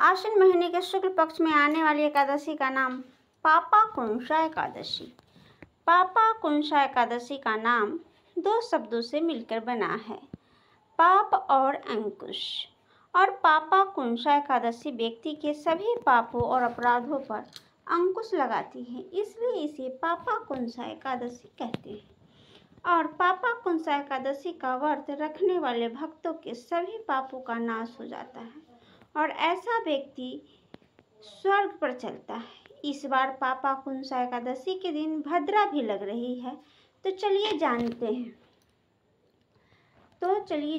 आश्विन महीने के शुक्ल पक्ष में आने वाली एकादशी का नाम पापाकुंशा एकादशी। पापाकुंशा एकादशी का नाम दो शब्दों से मिलकर बना है, पाप और अंकुश। और पापाकुंशा एकादशी व्यक्ति के सभी पापों और अपराधों पर अंकुश लगाती है, इसलिए इसे पापाकुंशा एकादशी कहते हैं। और पापाकुंशा एकादशी का व्रत रखने वाले भक्तों के सभी पापों का नाश हो जाता है और ऐसा व्यक्ति स्वर्ग पर चलता है। इस बार पापाकुंशा एकादशी के दिन भद्रा भी लग रही है, तो चलिए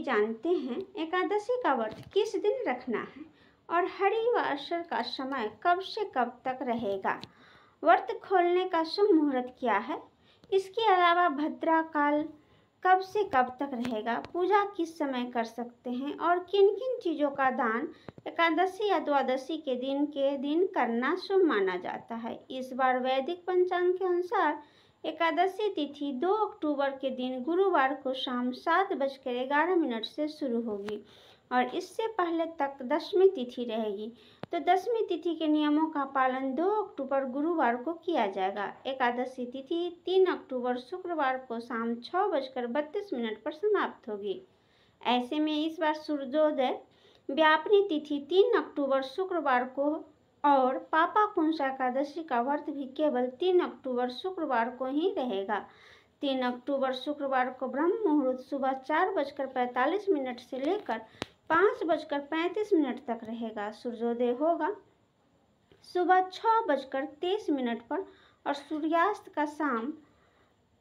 जानते हैं एकादशी का व्रत किस दिन रखना है और हरिवासर का समय कब से कब तक रहेगा। व्रत खोलने का शुभ मुहूर्त क्या है, इसके अलावा भद्रा काल कब से कब तक रहेगा, पूजा किस समय कर सकते हैं और किन किन चीज़ों का दान एकादशी या द्वादशी के दिन करना शुभ माना जाता है। इस बार वैदिक पंचांग के अनुसार एकादशी तिथि 2 अक्टूबर के दिन गुरुवार को शाम 7:11 से शुरू होगी और इससे पहले तक दशमी तिथि रहेगी। तो दशमी तिथि के नियमों का पालन 2 अक्टूबर गुरुवार को किया जाएगा। एकादशी तिथि 3 अक्टूबर शुक्रवार को शाम 6:32 पर समाप्त होगी। ऐसे में इस बार सूर्योदय व्यापनी तिथि 3 अक्टूबर शुक्रवार को और पापाकुंशा एकादशी का व्रत भी केवल 3 अक्टूबर शुक्रवार को ही रहेगा। 3 अक्टूबर शुक्रवार को ब्रह्म मुहूर्त सुबह 4:45 से लेकर 5:35 तक रहेगा। सूर्योदय होगा सुबह 6:23 पर और सूर्यास्त का शाम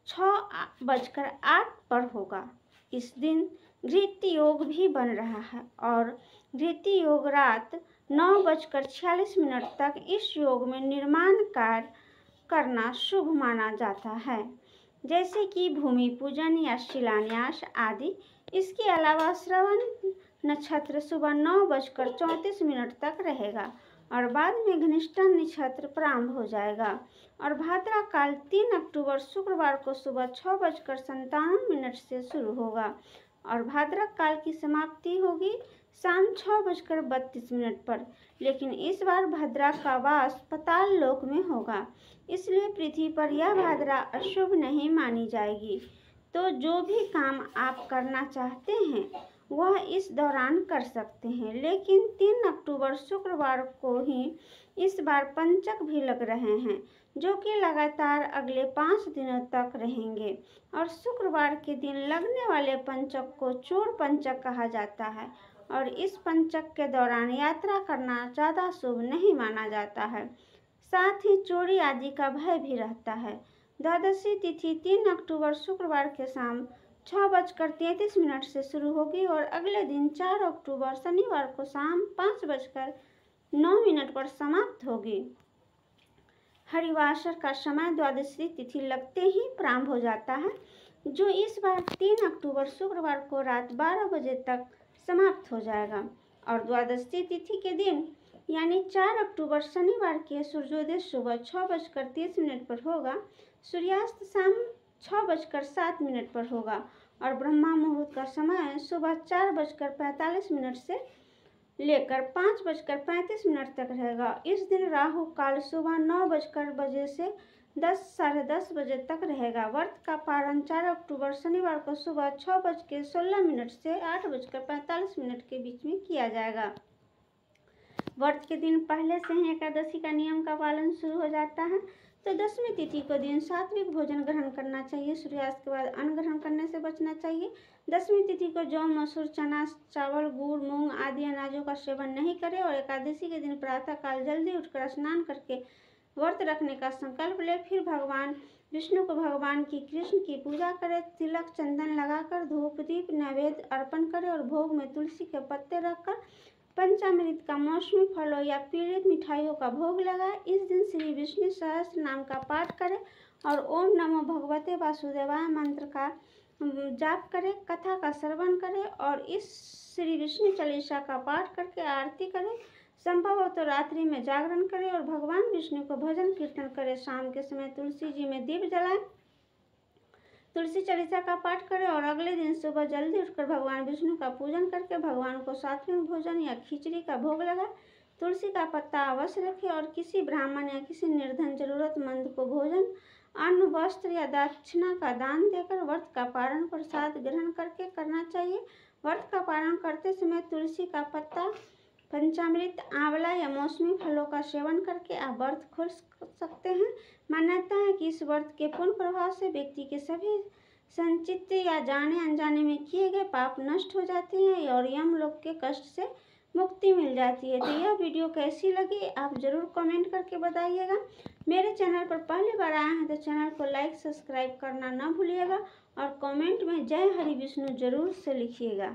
6:08 पर होगा। इस दिन घृत योग भी बन रहा है और घृत योग रात 9:46 तक। इस योग में निर्माण कार्य करना शुभ माना जाता है, जैसे कि भूमि पूजन या शिलान्यास आदि। इसके अलावा श्रवण नक्षत्र सुबह 9:34 तक रहेगा और बाद में घनिष्ठा नक्षत्र प्रारंभ हो जाएगा और भाद्रा काल 3 अक्टूबर शुक्रवार को सुबह 6:57 से शुरू होगा और भाद्रा काल की समाप्ति होगी शाम 6:32 पर। लेकिन इस बार भाद्रा का वास पाताल लोक में होगा, इसलिए पृथ्वी पर यह भाद्रा अशुभ नहीं मानी जाएगी। तो जो भी काम आप करना चाहते हैं वह इस दौरान कर सकते हैं, लेकिन 3 अक्टूबर शुक्रवार को ही इस बार पंचक भी लग रहे हैं, जो कि लगातार अगले 5 दिनों तक रहेंगे और शुक्रवार के दिन लगने वाले पंचक को चोर पंचक कहा जाता है और इस पंचक के दौरान यात्रा करना ज़्यादा शुभ नहीं माना जाता है, साथ ही चोरी आदि का भय भी रहता है। द्वादशी तिथि 3 अक्टूबर शुक्रवार के शाम 6:33 से शुरू होगी और अगले दिन 4 अक्टूबर शनिवार को शाम 5:09 पर समाप्त होगी। हरिवासर का समय द्वादशी तिथि लगते ही प्रारंभ हो जाता है, जो इस बार 3 अक्टूबर शुक्रवार को रात 12 बजे तक समाप्त हो जाएगा और द्वादशी तिथि के दिन यानी 4 अक्टूबर शनिवार के सूर्योदय सुबह 6:30 पर होगा, सूर्यास्त शाम 6:07 पर होगा और ब्रह्मा मुहूर्त का समय सुबह 4:45 से लेकर 5:35 तक रहेगा। इस दिन राहु काल सुबह 9 से 10 साढ़े 10 बजे तक रहेगा। व्रत का पारण 4 अक्टूबर शनिवार को सुबह 6:16 से 8:45 के बीच में किया जाएगा। व्रत के दिन पहले से ही एकादशी का नियम का पालन शुरू हो जाता है। तो दशमी तिथि को दिन सात्विक भोजन ग्रहण करना चाहिए, सूर्यास्त के बाद अन्न ग्रहण करने से बचना चाहिए। दशमी तिथि को जौ, मसूर, चना, चावल, गुड़, मूंग आदि अनाजों का सेवन नहीं करें और एकादशी के दिन प्रातः काल जल्दी उठकर स्नान करके व्रत रखने का संकल्प ले। फिर भगवान विष्णु को भगवान की कृष्ण की पूजा करें, तिलक चंदन लगाकर धूप दीप नैवेद्य अर्पण करें और भोग में तुलसी के पत्ते रखकर पंचामृत का मौसमी फलों या पीड़ित मिठाइयों का भोग लगाए। इस दिन श्री विष्णु सहस्त्र नाम का पाठ करें और ओम नमो भगवते वासुदेवाय मंत्र का जाप करें, कथा का श्रवण करें और इस श्री विष्णु चालीसा का पाठ करके आरती करें। संभव हो तो रात्रि में जागरण करें और भगवान विष्णु को भजन कीर्तन करें। शाम के समय तुलसी जी में दीप जलाएं, तुलसी चालीसा का पाठ करें और अगले दिन सुबह जल्दी उठकर भगवान विष्णु का पूजन करके भगवान को सात्विक भोजन या खिचड़ी का भोग लगाएं। तुलसी का पत्ता अवश्य रखें और किसी ब्राह्मण या किसी निर्धन जरूरतमंद को भोजन, अन्न, वस्त्र या दक्षिणा का दान देकर व्रत का पारण प्रसाद ग्रहण करके करना चाहिए। व्रत का पारण करते समय तुलसी का पत्ता, पंचामृत, आंवला या मौसमी फलों का सेवन करके आप व्रत खोल सकते हैं। मान्यता है कि इस व्रत के पूर्ण प्रभाव से व्यक्ति के सभी संचित या जाने अनजाने में किए गए पाप नष्ट हो जाते हैं और यमलोक के कष्ट से मुक्ति मिल जाती है। तो यह वीडियो कैसी लगी आप ज़रूर कमेंट करके बताइएगा। मेरे चैनल पर पहली बार आए हैं तो चैनल को लाइक सब्सक्राइब करना ना भूलिएगा और कमेंट में जय हरि विष्णु जरूर से लिखिएगा।